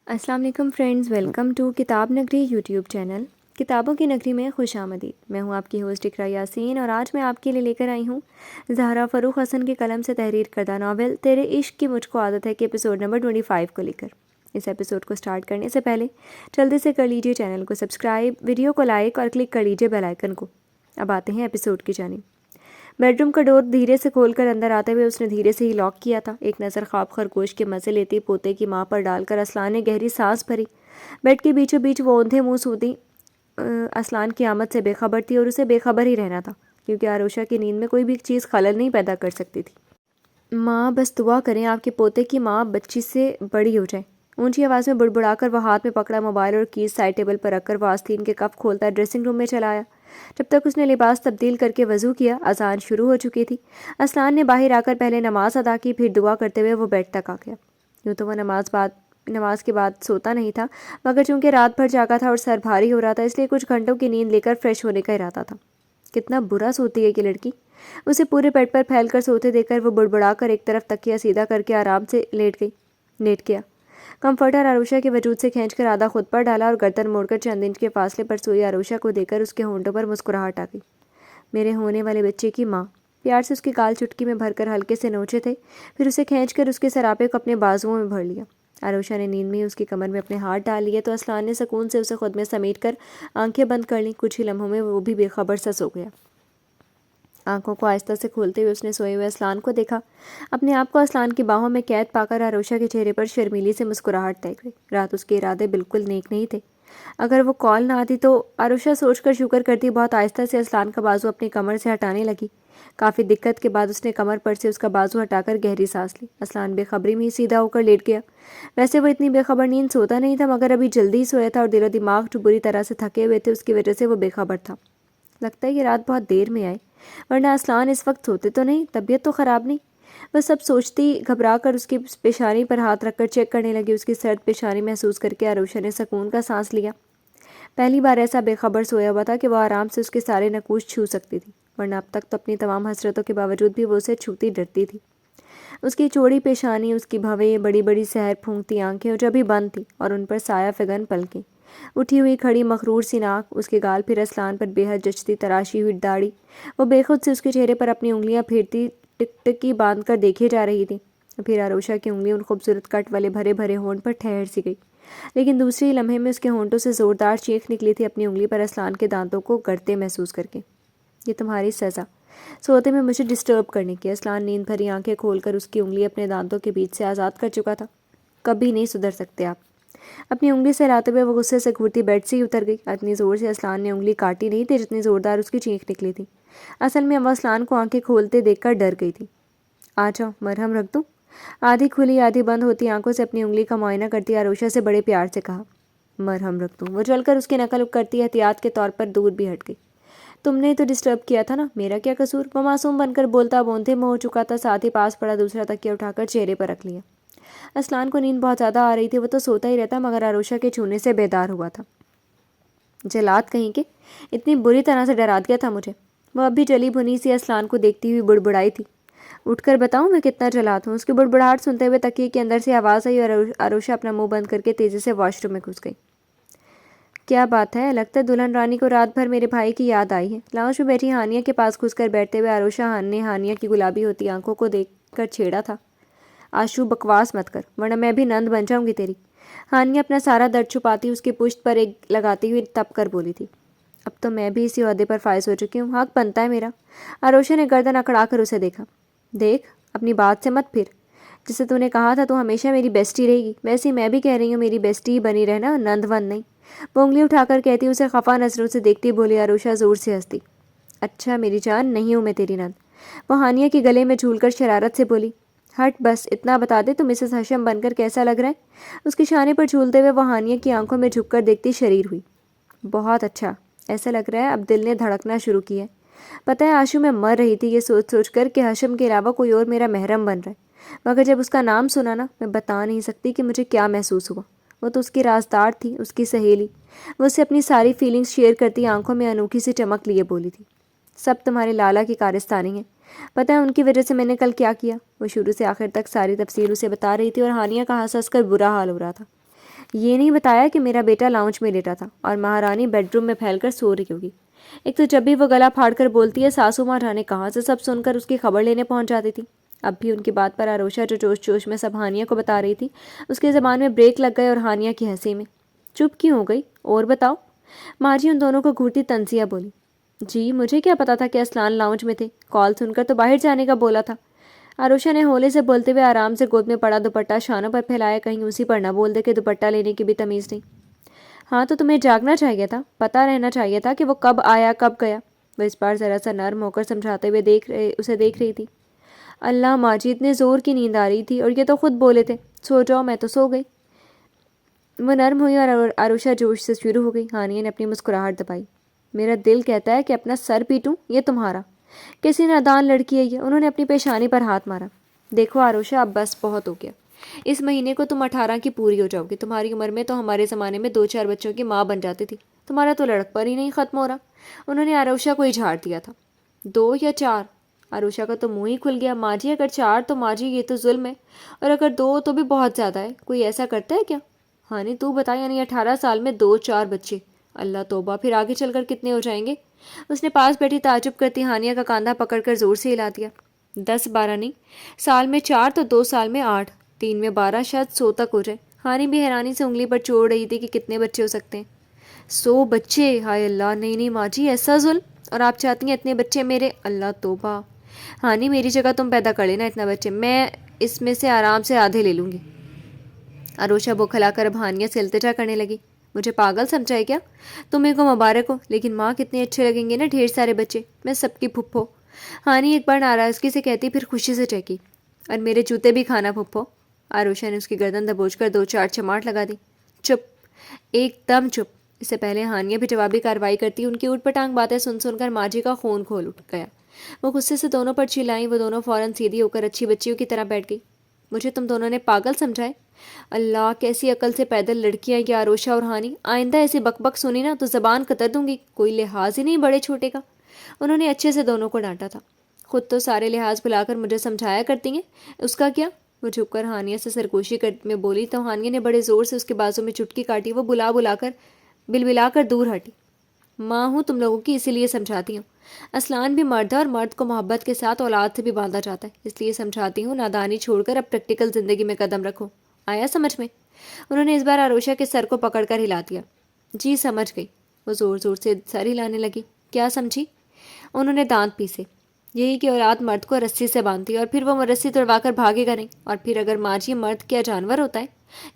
السلام علیکم friends, welcome to کتاب نگری یوٹیوب چینل کتابوں کی نگری میں خوش آمدید۔ میں ہوں آپ کی ہوسٹ اقراء یاسین اور آج میں آپ کے لیے لے کر آئی ہوں زہرا فروخ حسن کے قلم سے تحریر کردہ ناول تیرے عشق کی مجھ کو عادت ہے کہ ایپیسوڈ نمبر 25 کو لے کر۔ اس ایپیسوڈ کو سٹارٹ کرنے سے پہلے جلدی سے کر لیجئے چینل کو سبسکرائب، ویڈیو کو لائک اور کلک کر لیجئے بیل آئیکن کو۔ اب آتے ہیں ایپیسوڈ کی جانب۔ بیڈ روم کا ڈور دھیرے سے کھول کر اندر آتے ہوئے اس نے دھیرے سے ہی لاک کیا تھا۔ ایک نظر خواب خرگوش کے مزے لیتی پوتے کی ماں پر ڈال کر اسلان نے گہری سانس بھری۔ بیڈ کے بیچوں بیچ وہ اوندھے منہ سوتی اسلان کی آمد سے بے خبر تھی اور اسے بے خبر ہی رہنا تھا، کیونکہ آروشہ کی نیند میں کوئی بھی چیز خلل نہیں پیدا کر سکتی تھی۔ ماں بس دعا کریں آپ کے پوتے کی ماں بچی سے بڑی ہو جائے۔ اونچی آواز میں بڑبڑا کر وہ ہاتھ میں پکڑا موبائل اور کیز سائڈ ٹیبل پر رکھ کر وہ آستین کے کف کھولتا ڈریسنگ روم میں چلا آیا۔ جب تک اس نے لباس تبدیل کر کے وضو کیا، اذان شروع ہو چکی تھی۔ اسلان نے باہر آ کر پہلے نماز ادا کی، پھر دعا کرتے ہوئے وہ بیڈ تک آ گیا۔ یوں تو وہ نماز کے بعد سوتا نہیں تھا، مگر چونکہ رات بھر جاگا تھا اور سر بھاری ہو رہا تھا، اس لیے کچھ گھنٹوں کی نیند لے کر فریش ہونے کا ارادہ تھا۔ کتنا برا سوتی ہے یہ لڑکی، اسے پورے بیڈ پر پھیل کر سوتے دیکھ کر وہ بڑبڑا کر ایک طرف تکیہ سیدھا کر کے آرام سے لیٹ گیا۔ کمفرٹر آروشہ کے وجود سے کھینچ کر آدھا خود پر ڈالا اور گردن موڑ کر چند انچ کے فاصلے پر سوئی آروشہ کو دیکھ کر اس کے ہونٹوں پر مسکراہٹ آ گئی۔ میرے ہونے والے بچے کی ماں۔ پیار سے اس کے گال چٹکی میں بھر کر ہلکے سے نوچے تھے، پھر اسے کھینچ کر اس کے سراپے کو اپنے بازوؤں میں بھر لیا۔ آروشہ نے نیند میں ہی اس کی کمر میں اپنے ہاتھ ڈال لیے تو اسلان نے سکون سے اسے خود میں سمیٹ کر آنکھیں بند کر لیں۔ کچھ ہی لمحوں میں وہ بھی بے خبر سا سو گیا۔ آنکھوں کو آہستہ سے کھولتے ہوئے اس نے سوئے ہوئے اسلان کو دیکھا۔ اپنے آپ کو اسلان کی باہوں میں قید پا کر آروشہ کے چہرے پر شرمیلی سے مسکراہٹ طے گئی۔ رات اس کے ارادے بالکل نیک نہیں تھے۔ اگر وہ کال نہ آتی تو آروشہ سوچ کر شکر کرتی بہت آہستہ سے اسلان کا بازو اپنی کمر سے ہٹانے لگی۔ کافی دقت کے بعد اس نے کمر پر سے اس کا بازو ہٹا کر گہری سانس لی۔ اسلان بے خبری میں ہی سیدھا ہو کر لیٹ گیا۔ ویسے وہ اتنی بے خبر نیند سوتا نہیں تھا، مگر ابھی جلدی ہی سویا تھا اور دل و دماغ جو بری طرح سے تھکے ہوئے تھے، اس کی وجہ سے وہ بے خبر تھا۔ لگتا ہے یہ رات بہت دیر میں آئے، ورنہ اسلان اس وقت سوتے تو نہیں، طبیعت تو خراب نہیں۔ وہ سب سوچتی گھبرا کر اس کی پیشانی پر ہاتھ رکھ کر چیک کرنے لگی۔ اس کی سرد پیشانی محسوس کر کے آروشہ نے سکون کا سانس لیا۔ پہلی بار ایسا بے خبر سویا ہوا تھا کہ وہ آرام سے اس کے سارے نقوش چھو سکتی تھی، ورنہ اب تک تو اپنی تمام حسرتوں کے باوجود بھی وہ اسے چھوتی ڈرتی تھی۔ اس کی چوڑی پیشانی، اس کی بھویں بڑی بڑی سحر پھونکتی آنکھیں جو ابھی بند تھیں اور ان پر سایہ فگن پلکیں، اٹھی ہوئی کھڑی مغرور سی ناک، اس کے گال، پھر اسلان پر بے حد جچتی تراشی ہوئی داڑھی۔ وہ بے خود سے اس کے چہرے پر اپنی انگلیاں پھیرتی ٹک ٹکی باندھ کر دیکھے جا رہی تھی۔ پھر آروشہ کی انگلی ان خوبصورت کٹ والے بھرے بھرے ہونٹ پر ٹھہر سی گئی، لیکن دوسری لمحے میں اس کے ہونٹوں سے زوردار چیخ نکلی تھی، اپنی انگلی پر اسلان کے دانتوں کو گڑتے محسوس کر کے۔ یہ تمہاری سزا، سوتے میں مجھے ڈسٹرب کرنے کی۔ اسلان نیند بھری آنکھیں کھول کر اس کی انگلی اپنے دانتوں کے بیچ سے آزاد کر چکا تھا۔ کبھی نہیں سدھر سکتے آپ۔ اپنی انگلی سے ہلاتے ہوئے وہ غصے سے گھورتی بیڈ سے ہی اتر گئی۔ اتنی زور سے اسلان نے انگلی کاٹی نہیں تھی جتنی زوردار اس کی چیخ نکلی تھی۔ اصل میں وہ اسلان کو آنکھیں کھولتے دیکھ کر ڈر گئی تھی۔ آ جاؤ، مرہم رکھ دوں؟ آدھی کھلی آدھی بند ہوتی آنکھوں سے اپنی انگلی کا معائنہ کرتی آروشہ سے بڑے پیار سے کہا، مرہم رکھ دوں؟ وہ چل کر اس کی نقل کرتی احتیاط کے طور پر دور بھی ہٹ گئی۔ تم نے تو ڈسٹرب کیا تھا نا، میرا کیا قصور؟ وہ معصوم بن کر بولتا بونتے میں ہو چکا تھا، ساتھ ہی پاس پڑا دوسرا تکیہ اٹھا کر چہرے پر رکھ لیا۔ اسلان کو نیند بہت زیادہ آ رہی تھی، وہ تو سوتا ہی رہتا مگر آروشہ کے چھونے سے بیدار ہوا تھا۔ جلاد کہیں کے، اتنی بری طرح سے ڈرا دیا تھا مجھے۔ وہ اب بھی جلی بھنی سی اسلان کو دیکھتی ہوئی بڑبڑائی تھی، اٹھ کر بتاؤں میں کتنا جلاد ہوں؟ اس کی بڑبڑاہٹ سنتے ہوئے تکیے کے اندر سے آواز آئی اور آروشہ اپنا منہ بند کر کے تیزی سے واش روم میں گھس گئی۔ کیا بات ہے، لگتا ہے دلہن رانی کو رات بھر میرے بھائی کی یاد آئی ہے۔ لاؤنج میں بیٹھی ہانیہ کے پاس گھس کر بیٹھتے ہوئے آروشہ نے ہانیہ کی گلابی ہوتی آنکھوں کو دیکھ کر چھیڑا تھا، آشو بکواس مت کر ورنہ میں بھی نند بن جاؤں گی تیری۔ ہانیہ اپنا سارا درد چھپاتی اس کی پشت پر ایک لگاتی ہوئی تپ کر بولی تھی، اب تو میں بھی اسی عہدے پر فائز ہو چکی ہوں، حق بنتا ہے میرا۔ آروشہ نے گردن اکڑا کر اسے دیکھا۔ دیکھ، اپنی بات سے مت پھر، جسے تو نے کہا تھا تو ہمیشہ میری بیسٹی رہے گی، ویسے میں بھی کہہ رہی ہوں میری بیسٹی ہی بنی رہنا، نند ون نہیں۔ وہ انگلی اٹھا کر کہتی اسے خفا نظروں سے دیکھتی بولی آروشہ زور سے ہنستی، اچھا میری جان، نہیں ہوں میں تیری نند۔ وہ ہانیہ کے گلے میں جھول کر شرارت سے بولی، ہٹ، بس اتنا بتا دے تو مسز ہشم بن کر کیسا لگ رہا ہے؟ اس کی شانے پر جھولتے ہوئے وہ ہانیہ کی آنکھوں میں جھک کر دیکھتی شریر ہوئی۔ بہت اچھا، ایسا لگ رہا ہے اب دل نے دھڑکنا شروع کیا ہے۔ پتہ ہے آشو میں مر رہی تھی یہ سوچ سوچ کر کہ ہشم کے علاوہ کوئی اور میرا محرم بن رہا ہے، مگر جب اس کا نام سنا نا، میں بتا نہیں سکتی کہ مجھے کیا محسوس ہوا۔ وہ تو اس کی رازدار تھی، اس کی سہیلی، وہ اسے اپنی ساری فیلنگز شیئر کرتی آنکھوں میں انوکھی سی چمک لیے بولی تھی، سب تمہارے لالا کی کارستانی ہے۔ پتہ ہے ان کی وجہ سے میں نے کل کیا کیا؟ وہ شروع سے آخر تک ساری تفصیل اسے بتا رہی تھی اور ہانیہ کا ہنس ہنس کر برا حال ہو رہا تھا۔ یہ نہیں بتایا کہ میرا بیٹا لاؤنج میں لیٹا تھا اور مہارانی بیڈ روم میں پھیل کر سو رہی ہوگی۔ ایک تو جب بھی وہ گلا پھاڑ کر بولتی ہے ساسو ماں جانے کہاں سے سب سن کر اس کی خبر لینے پہنچ جاتی تھی۔ اب بھی ان کی بات پر آروشہ جو جوش جوش میں سب ہانیہ کو بتا رہی تھی، اس کی زبان میں بریک لگ گئے اور ہانیہ کی ہنسی میں چپ کیوں ہو گئی؟ اور بتاؤ۔ ماجی ان دونوں کو گھورتی تنزیہ بولی، جی مجھے کیا پتا تھا کہ اسلان لاؤنج میں تھے، کال سن کر تو باہر جانے کا بولا تھا۔ آروشہ نے ہولے سے بولتے ہوئے آرام سے گود میں پڑا دوپٹہ شانوں پر پھیلایا، کہیں اسی پر نہ بول دے کہ دوپٹہ لینے کی بھی تمیز نہیں۔ ہاں تو تمہیں جاگنا چاہیے تھا، پتہ رہنا چاہیے تھا کہ وہ کب آیا کب گیا۔ وہ اس بار ذرا سا نرم ہو کر سمجھاتے ہوئے اسے دیکھ رہی تھی۔ اللہ ماجی اتنے زور کی نیند آ رہی تھی اور یہ تو خود بولے تھے سو جاؤ، میں تو سو گئی۔ وہ نرم ہوئی اور آروشہ جوش سے شروع ہو گئی۔ ہانیہ نے اپنی مسکراہٹ دبائی۔ میرا دل کہتا ہے کہ اپنا سر پیٹوں، یہ تمہارا کیسی نادان لڑکی ہے یہ۔ انہوں نے اپنی پیشانی پر ہاتھ مارا۔ دیکھو آروشہ، اب بس بہت ہو گیا۔ اس مہینے کو تم 18 کی پوری ہو جاؤ گی۔ تمہاری عمر میں تو ہمارے زمانے میں 2-4 بچوں کی ماں بن جاتی تھی، تمہارا تو لڑک پر ہی نہیں ختم ہو رہا۔ انہوں نے آروشہ کو ہی جھاڑ دیا تھا۔ 2 یا 4؟ آروشہ کا تو منہ ہی کھل گیا۔ ماجی اگر 4 تو ماجی یہ تو ظلم ہے، اور اگر 2 تو بھی بہت زیادہ ہے۔ کوئی ایسا کرتا ہے کیا؟ ہانی تو بتا، یعنی 18 سال میں 2-4 بچے؟ اللہ توبہ، پھر آگے چل کر کتنے ہو جائیں گے؟ اس نے پاس بیٹھی تعجب کرتی ہانیہ کا کاندھا پکڑ کر زور سے ہلا دیا۔ 10-12 نہیں، سال میں 4 تو 2 سال میں 8، 3 میں 12، شاید 100 تک ہو جائے۔ ہانی بھی حیرانی سے انگلی پر چوڑ رہی تھی کہ کتنے بچے ہو سکتے ہیں۔ 100 بچے؟ ہائے اللہ، نہیں نہیں ماجی، ایسا ظلم! اور آپ چاہتی ہیں اتنے بچے میرے؟ اللہ توبہ! ہانی میری جگہ تم پیدا کر لینا اتنا بچے، میں اس میں سے آرام سے آدھے لے لوں گی۔ آروشہ بوکھلا کر اب ہانیہ سے التجا کرنے لگی۔ مجھے پاگل سمجھا ہے کیا؟ تمہیں کو مبارک ہو، لیکن ماں کتنے اچھے لگیں گے نا ڈھیر سارے بچے، میں سب کی پھپھو۔ ہانی ایک بار ناراضگی سے کہتی، پھر خوشی سے چہکی، اور میرے جوتے بھی کھانا پھپھو۔ آروشہ نے اس کی گردن دبوچ کر 2-4 چماٹ لگا دی۔ چپ، ایک دم چپ! اس سے پہلے ہانیہ بھی جوابی کارروائی کرتی، ان کی اوٹ پٹانگ باتیں سن سن کر ماجی کا خون کھول اٹھ گیا۔ وہ غصے سے دونوں پر چلائیں۔ وہ دونوں فوراً سیدھی ہو کر اچھی بچیوں کی طرح بیٹھ گئی۔ مجھے تم دونوں نے پاگل سمجھا ہے؟ اللہ، کیسی عقل سے پیدل لڑکیاں یہ آروشہ اور ہانی! آئندہ ایسی بک بک سنی نا تو زبان قطر دوں گی، کوئی لحاظ ہی نہیں بڑے چھوٹے کا۔ انہوں نے اچھے سے دونوں کو ڈانٹا تھا۔ خود تو سارے لحاظ بھلا کر مجھے سمجھایا کرتی ہیں، اس کا کیا؟ وہ جھک کر ہانیہ سے سرگوشی میں بولی تو ہانیہ نے بڑے زور سے اس کے بازو میں چٹکی کاٹی۔ وہ بلا کر دور ہٹی۔ ماں ہوں تم لوگوں کی، اسی لیے سمجھاتی ہوں۔ اسلان بھی مرد ہے اور مرد کو محبت کے ساتھ اولاد سے بھی باندھا جاتا ہے، اس لیے سمجھاتی ہوں نادانی چھوڑ کر اب پریکٹیکل زندگی میں قدم رکھو۔ آیا سمجھ میں؟ انہوں نے اس بار آروشہ کے سر کو پکڑ کر ہلا دیا۔ جی سمجھ گئی۔ وہ زور زور سے سر ہلانے لگی۔ کیا سمجھی؟ انہوں نے دانت پیسے۔ یہی کہ اولاد مرد کو رسی سے باندھتی ہے، اور پھر وہ رسی توڑوا کر بھاگے گا نہیں۔ اور پھر اگر ماجی مرد کیا جانور ہوتا ہے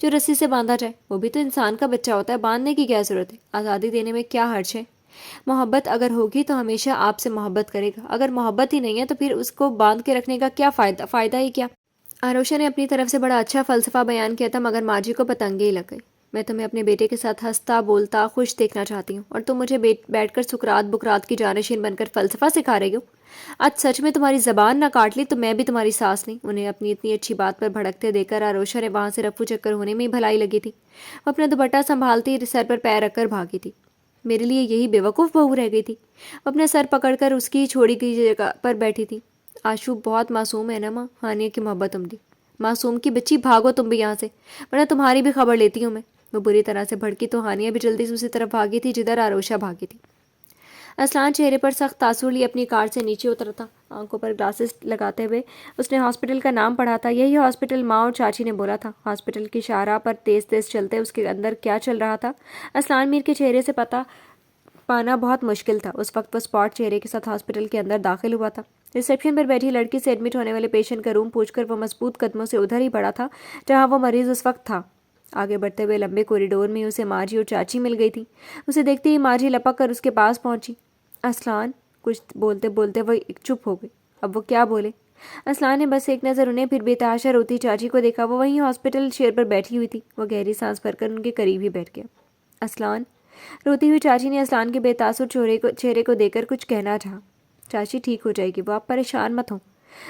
جو رسی سے باندھا جائے؟ وہ بھی تو انسان کا بچہ ہوتا ہے، باندھنے کی کیا ضرورت ہے؟ آزادی دینے میں کیا حرج ہے؟ محبت اگر ہوگی تو ہمیشہ آپ سے محبت کرے گا، اگر محبت ہی نہیں ہے تو پھر اس کو باندھ کے رکھنے کا کیا فائدہ ہی کیا؟ آروشہ نے اپنی طرف سے بڑا اچھا فلسفہ بیان کیا تھا، مگر ماجی کو پتنگے ہی لگ گئی۔ میں تمہیں اپنے بیٹے کے ساتھ ہنستا بولتا خوش دیکھنا چاہتی ہوں، اور تم مجھے بیٹھ کر سکرات بکرات کی جانشین بن کر فلسفہ سکھا رہی ہو۔ آج سچ میں تمہاری زبان نہ کاٹ لی تو میں بھی تمہاری سانس نہیں۔ انہیں اپنی اتنی اچھی بات پر بھڑکتے دیکھ کر آروشہ نے وہاں سے رفو چکر ہونے میں ہی بھلائی لگی تھی۔ وہ اپنا دوپٹہ سنبھالتی سر پر پیر رکھ کر بھاگی تھی۔ میرے لیے یہی بے وقوف بہو رہ گئی تھی۔ وہ اپنا سر پکڑ کر اس کی چھوڑی گئی جگہ پر بیٹھی تھی۔ آشو بہت معصوم ہے نا ماں، ہانیہ کی محبت عمدی۔ معصوم کی بچی، بھاگو تم بھی یہاں سے، ورنہ تمہاری بھی خبر لیتی ہوں میں۔ وہ بری طرح سے بھڑکی تو ہانیہ بھی جلدی سے اسی طرف بھاگی تھی جدھر آروشہ بھاگی تھی۔ اسلان چہرے پر سخت تاثر لیے اپنی کار سے نیچے اترا تھا۔ آنکھوں پر گلاسز لگاتے ہوئے اس نے ہاسپٹل کا نام پڑھا تھا۔ یہی ہاسپٹل ماں اور چاچی نے بولا تھا۔ ہاسپٹل کی شاہراہ پر تیز تیز چلتے اس کے اندر کیا چل رہا تھا اسلان میر کے چہرے سے پتہ پانا بہت مشکل تھا۔ اس وقت وہ اسپاٹ چہرے کے ساتھ ہاسپٹل کے اندر داخل ہوا تھا۔ ریسیپشن پر بیٹھی لڑکی سے ایڈمٹ ہونے والے پیشنٹ کا روم پوچھ کر وہ مضبوط قدموں سے ادھر ہی بڑھا تھا جہاں وہ مریض اس وقت تھا۔ آگے بڑھتے ہوئے لمبے کوریڈور میں اسے ماجی اور چاچی مل گئی تھی۔ اسے دیکھتے ہی ماجی لپک کر اس کے پاس پہنچی۔ اسلان، کچھ بولتے بولتے وہ چپ ہو گئی۔ اب وہ کیا بولے؟ اسلان نے بس ایک نظر انہیں پھر بے تحاشا روتی چاچی کو دیکھا۔ وہ وہیں ہاسپٹل چیئر پر بیٹھی ہوئی تھی۔ وہ گہری سانس بھر کر ان کے قریب ہی بیٹھ گیا۔ اسلان، روتی ہوئی چاچی نے اسلان کے بے تاثر چہرے کو دیکھ کر کچھ کہنا چاہا۔ چاچی ٹھیک ہو جائے گی وہ، آپ پریشان مت ہوں۔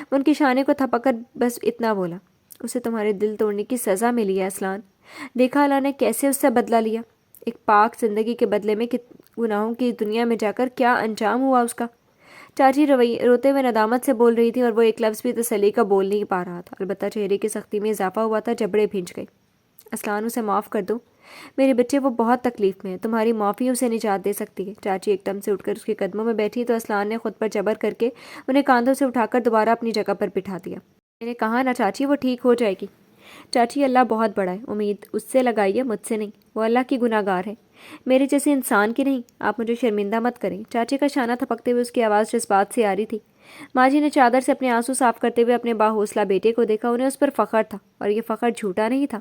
وہ ان کے شانے کو تھپک کر بس اتنا بولا۔ اسے تمہارے دل توڑنے کی سزا ملی ہے اسلان۔ دیکھا اللہ نے کیسے اس سے بدلہ لیا۔ ایک پاک زندگی کے بدلے میں گناہوں کی دنیا میں جا کر کیا انجام ہوا اس کا۔ چاچی روتے ہوئے ندامت سے بول رہی تھی اور وہ ایک لفظ بھی تسلی کا بول نہیں پا رہا تھا۔ البتہ چہرے کی سختی میں اضافہ ہوا تھا، جبڑے بھینچ گئے۔ اسلان، اسے معاف کر دو، میرے بچے وہ بہت تکلیف میں ہے، تمہاری معافی اسے نجات دے سکتی ہے۔ چاچی ایک دم سے اٹھ کر اس کے قدموں میں بیٹھی تو اسلان نے خود پر جبر کر کے انہیں کاندھوں سے اٹھا کر دوبارہ اپنی جگہ پر بٹھا دیا۔ میں نے کہا نا چاچی، وہ ٹھیک ہو جائے گی۔ چاچی اللہ بہت بڑا ہے، امید اس سے لگائیے، مجھ سے نہیں، وہ اللہ کی گناہ گار ہے، میرے جیسے انسان کی نہیں، آپ مجھے شرمندہ مت کریں۔ چاچی کا شانہ تھپکتے ہوئے اس کی آواز جذبات سے آ رہی تھی۔ ماں جی نے چادر سے اپنے آنسو صاف کرتے ہوئے اپنے باحوصلہ بیٹے کو دیکھا، انہیں اس پر فخر تھا، اور یہ فخر جھوٹا نہیں تھا۔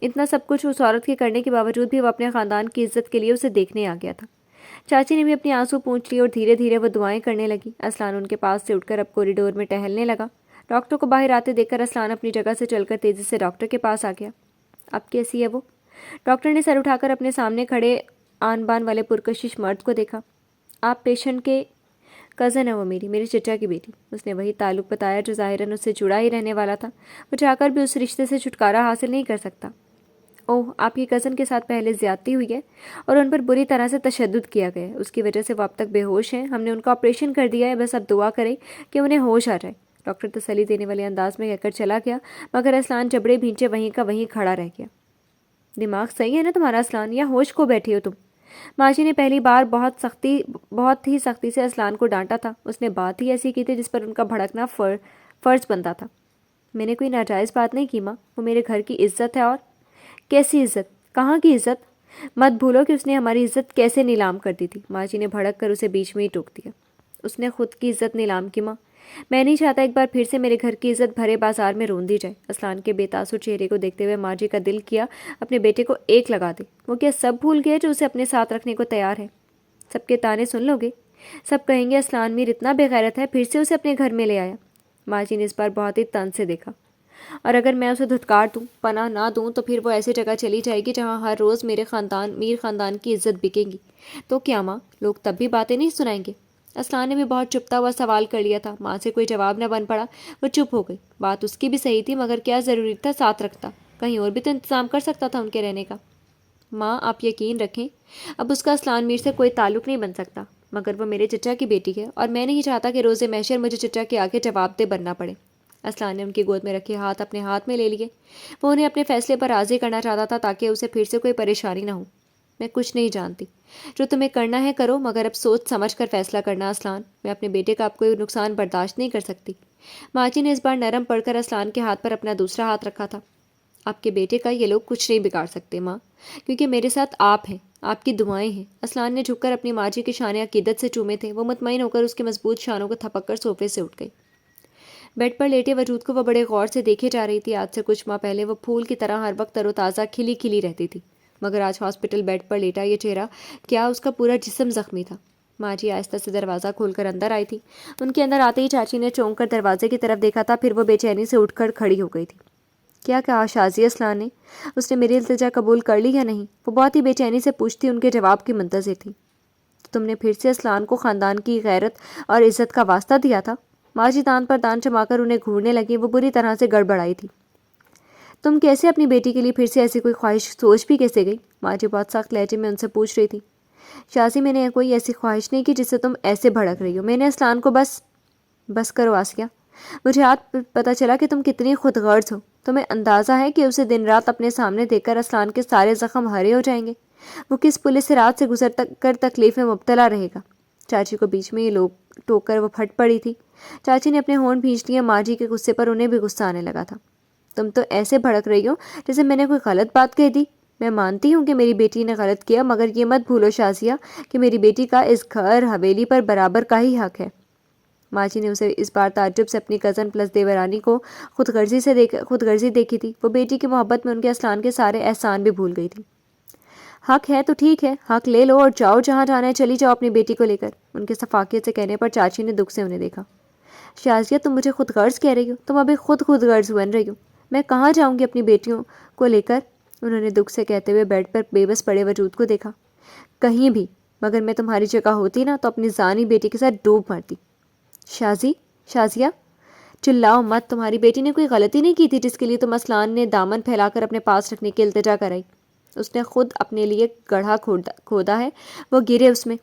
اتنا سب کچھ اس عورت کے کرنے کے باوجود بھی وہ اپنے خاندان کی عزت کے لیے اسے دیکھنے آ گیا تھا۔ چاچی نے بھی اپنی آنسو پونچھ لی اور دھیرے دھیرے وہ دعائیں کرنے لگی۔ اسلان ان کے پاس سے اٹھ کر اب کوریڈور میں ٹہلنے لگا۔ ڈاکٹر کو باہر آتے دیکھ کر اسلان اپنی جگہ سے چل کر تیزی سے ڈاکٹر کے پاس آ گیا۔ اب کیسی ہے وہ؟ ڈاکٹر نے سر اٹھا کر اپنے سامنے کھڑے آن بان والے پرکشش مرد کو دیکھا۔ آپ پیشنٹ کے کزن ہے، وہ میری چچا کی بیٹی۔ اس نے وہی تعلق بتایا جو ظاہراً اس سے جڑا ہی رہنے والا تھا۔ وہ چاہ کر بھی اس رشتے سے چھٹکارا حاصل نہیں کر سکتا۔ اوہ، آپ کی کزن کے ساتھ پہلے زیادتی ہوئی ہے اور ان پر بری طرح سے تشدد کیا گیا ہے، اس کی وجہ سے وہ اب تک بے ہوش ہیں۔ ہم نے ان کا آپریشن کر دیا ہے، بس اب دعا کریں کہ انہیں ہوش آ جائے۔ ڈاکٹر تسلی دینے والے انداز میں کہہ کر چلا گیا، مگر اسلان جبڑے بھینچے وہیں کا وہیں کھڑا رہ گیا۔ دماغ صحیح ہے نا تمہارا اسلان، یا ہوش کو بیٹھی ہو تم؟ ماجی نے پہلی بار بہت ہی سختی سے اسلان کو ڈانٹا تھا۔ اس نے بات ہی ایسی کی تھی جس پر ان کا بھڑکنا فرض بنتا تھا۔ میں نے کوئی ناجائز بات نہیں کی ماں، وہ میرے گھر کی عزت ہے۔ اور کیسی عزت؟ کہاں کی عزت؟ مت بھولو کہ اس نے ہماری عزت کیسے نیلام کر دی تھی۔ ماجی نے بھڑک کر اسے بیچ میں ہی ٹوک دیا۔ اس نے خود کی عزت نیلام کی ماں، میں نہیں چاہتا ایک بار پھر سے میرے گھر کی عزت بھرے بازار میں روندی جائے۔ اسلان کے بے تاثر چہرے کو دیکھتے ہوئے ماجی کا دل کیا اپنے بیٹے کو ایک لگا دے۔ وہ کیا سب بھول گئے جو اسے اپنے ساتھ رکھنے کو تیار ہے؟ سب کے تانے سن لو گے؟ سب کہیں گے اسلان میر اتنا بے غیرت ہے، پھر سے اسے اپنے گھر میں لے آیا۔ ماجی نے اس بار بہت ہی تن سے دیکھا۔ اور اگر میں اسے دھتکار دوں، پناہ نہ دوں، تو پھر وہ ایسی جگہ چلی جائے گی جہاں ہر روز میر خاندان کی عزت بکے گی۔ تو کیا ماں، لوگ تب بھی باتیں نہیں سنائیں گے؟ اسلان نے بھی بہت چپتا ہوا سوال کر لیا تھا۔ ماں سے کوئی جواب نہ بن پڑا، وہ چپ ہو گئی۔ بات اس کی بھی صحیح تھی، مگر کیا ضروری تھا ساتھ رکھتا؟ کہیں اور بھی تو انتظام کر سکتا تھا ان کے رہنے کا۔ ماں آپ یقین رکھیں، اب اس کا اسلان میر سے کوئی تعلق نہیں بن سکتا، مگر وہ میرے چچا کی بیٹی ہے، اور میں نہیں چاہتا کہ روز محشر مجھے چچا کے آگے جواب دہ بننا پڑے۔ اسلان نے ان کی گود میں رکھے ہاتھ اپنے ہاتھ میں لے لیے۔ وہ انہیں اپنے فیصلے پر راضی کرنا چاہتا تھا تاکہ اسے پھر سے کوئی پریشانی نہ ہو۔ میں کچھ نہیں جانتی، جو تمہیں کرنا ہے کرو، مگر اب سوچ سمجھ کر فیصلہ کرنا اسلان، میں اپنے بیٹے کا اب کوئی نقصان برداشت نہیں کر سکتی۔ ماجی نے اس بار نرم پڑ کر اسلان کے ہاتھ پر اپنا دوسرا ہاتھ رکھا تھا۔ آپ کے بیٹے کا یہ لوگ کچھ نہیں بگاڑ سکتے ماں، کیونکہ میرے ساتھ آپ ہیں، آپ کی دعائیں ہیں۔ اسلان نے جھک کر اپنی ماجی کے شانے عقیدت سے چومے تھے۔ وہ مطمئن ہو کر اس کے مضبوط شانوں کو تھپک کر صوفے سے اٹھ گئی۔ بیڈ پر لیٹے وجود کو وہ بڑے غور سے دیکھے جا رہی تھی۔ آج سے کچھ ماہ پہلے وہ پھول کی طرح ہر وقت تر و تازہ کھلی کھلی رہتی تھی، مگر آج ہاسپٹل بیڈ پر لیٹا یہ چہرہ، کیا اس کا پورا جسم زخمی تھا۔ ماں جی آہستہ سے دروازہ کھول کر اندر آئی تھی۔ ان کے اندر آتے ہی چاچی نے چونک کر دروازے کی طرف دیکھا تھا، پھر وہ بے چینی سے اٹھ کر کھڑی ہو گئی تھی۔ کیا کہا شازیہ اسلان نے؟ اس نے میری التجا قبول کر لی یا نہیں؟ وہ بہت ہی بے چینی سے پوچھتی ان کے جواب کی منتظر تھی۔ تم نے پھر سے اسلان کو خاندان کی غیرت اور عزت کا واسطہ دیا تھا؟ ماں جی دان پر دان جما کر انہیں گھورنے لگی۔ وہ بری طرح سے گڑبڑائی تھی۔ تم کیسے اپنی بیٹی کے لیے پھر سے ایسی کوئی خواہش سوچ بھی کیسے گئی؟ ماں جی بہت سخت لہجے میں ان سے پوچھ رہی تھی۔ شازی میں نے کوئی ایسی خواہش نہیں کی جس سے تم ایسے بھڑک رہی ہو۔ میں نے اسلان کو بس کرو آسیہ، مجھے آج پتہ چلا کہ تم کتنی خود غرض ہو۔ تمہیں اندازہ ہے کہ اسے دن رات اپنے سامنے دیکھ کر اسلان کے سارے زخم ہرے ہو جائیں گے؟ وہ کس پولیس سے رات سے گزر کر تکلیف میں مبتلا رہے گا؟ چاچی کو بیچ میں یہ ٹوک کر وہ پھٹ پڑی تھی۔ چاچی نے اپنے ہونٹ بھینچ لیے۔ ماں جی کے غصے پر انہیں بھی غصہ آنے لگا تھا۔ تم تو ایسے بھڑک رہی ہو جیسے میں نے کوئی غلط بات کہہ دی۔ میں مانتی ہوں کہ میری بیٹی نے غلط کیا، مگر یہ مت بھولو شازیہ کہ میری بیٹی کا اس گھر حویلی پر برابر کا ہی حق ہے۔ ماں جی نے اسے اس بار تعجب سے اپنی کزن پلس دیورانی کو خود غرضی دیکھی تھی۔ وہ بیٹی کی محبت میں ان کے اسلان کے سارے احسان بھی بھول گئی تھی۔ حق ہے تو ٹھیک ہے، حق لے لو اور جاؤ جہاں جانا ہے، چلی جاؤ اپنی بیٹی کو لے کر۔ ان کے سفاکیت سے کہنے پر چاچی نے دکھ سے انہیں دیکھا۔ شازیہ تم مجھے خود غرض کہہ رہی ہو؟ تم ابھی خود غرض بن رہی ہو۔ میں کہاں جاؤں گی اپنی بیٹیوں کو لے کر؟ انہوں نے دکھ سے کہتے ہوئے بیڈ پر بے بس پڑے وجود کو دیکھا۔ کہیں بھی، مگر میں تمہاری جگہ ہوتی نا تو اپنی زانی بیٹی کے ساتھ ڈوب مرتی۔ شازیہ چلاؤ مت، تمہاری بیٹی نے کوئی غلطی نہیں کی تھی جس کے لیے تم اسلان نے دامن پھیلا کر اپنے پاس رکھنے کی التجا کرائی۔ اس نے خود اپنے لیے گڑھا کھودا ہے، وہ گرے اس میں،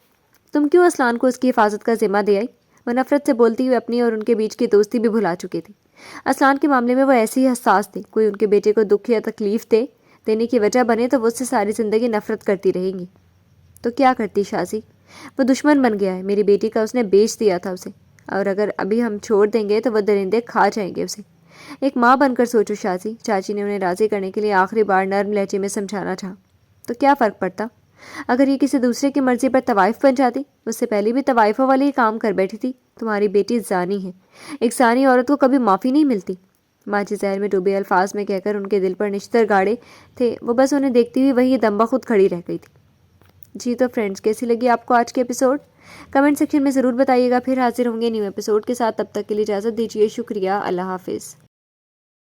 تم کیوں اسلان کو اس کی حفاظت کا ذمہ دے آئی؟ وہ نفرت سے بولتی ہوئی اپنی اور ان کے بیچ کی دوستی بھی بھلا چکی تھی۔ اسلان کے معاملے میں وہ ایسے ہی حساس تھے، کوئی ان کے بیٹے کو دکھ یا تکلیف دے دینے کی وجہ بنے تو وہ اس سے ساری زندگی نفرت کرتی رہیں گی۔ تو کیا کرتی شازی؟ وہ دشمن بن گیا ہے، میری بیٹی کا اس نے بیچ دیا تھا اسے، اور اگر ابھی ہم چھوڑ دیں گے تو وہ درندے کھا جائیں گے اسے۔ ایک ماں بن کر سوچو شازی، چاچی نے انہیں راضی کرنے کے لیے آخری بار نرم لہجے میں سمجھانا چاہا۔ تو کیا فرق پڑتا اگر یہ کسی دوسرے کی مرضی پر طوائف بن جاتی؟ اس سے پہلے بھی طوائفوں والے ہی کام کر بیٹھی تھی۔ تمہاری بیٹی زانی ہے، ایک زانی عورت کو کبھی معافی نہیں ملتی۔ ماں جی زہر میں ڈوبے الفاظ میں کہہ کر ان کے دل پر نشتر گاڑے تھے، وہ بس انہیں دیکھتی ہوئی وہی دم بخود کھڑی رہ گئی تھی۔ جی تو فرینڈز، کیسی لگی آپ کو آج کے ایپیسوڈ؟ کمنٹ سیکشن میں ضرور بتائیے گا۔ پھر حاضر ہوں گے نیو ایپیسوڈ کے ساتھ، تب تک کے لیے اجازت دیجیے۔ شکریہ، اللہ حافظ۔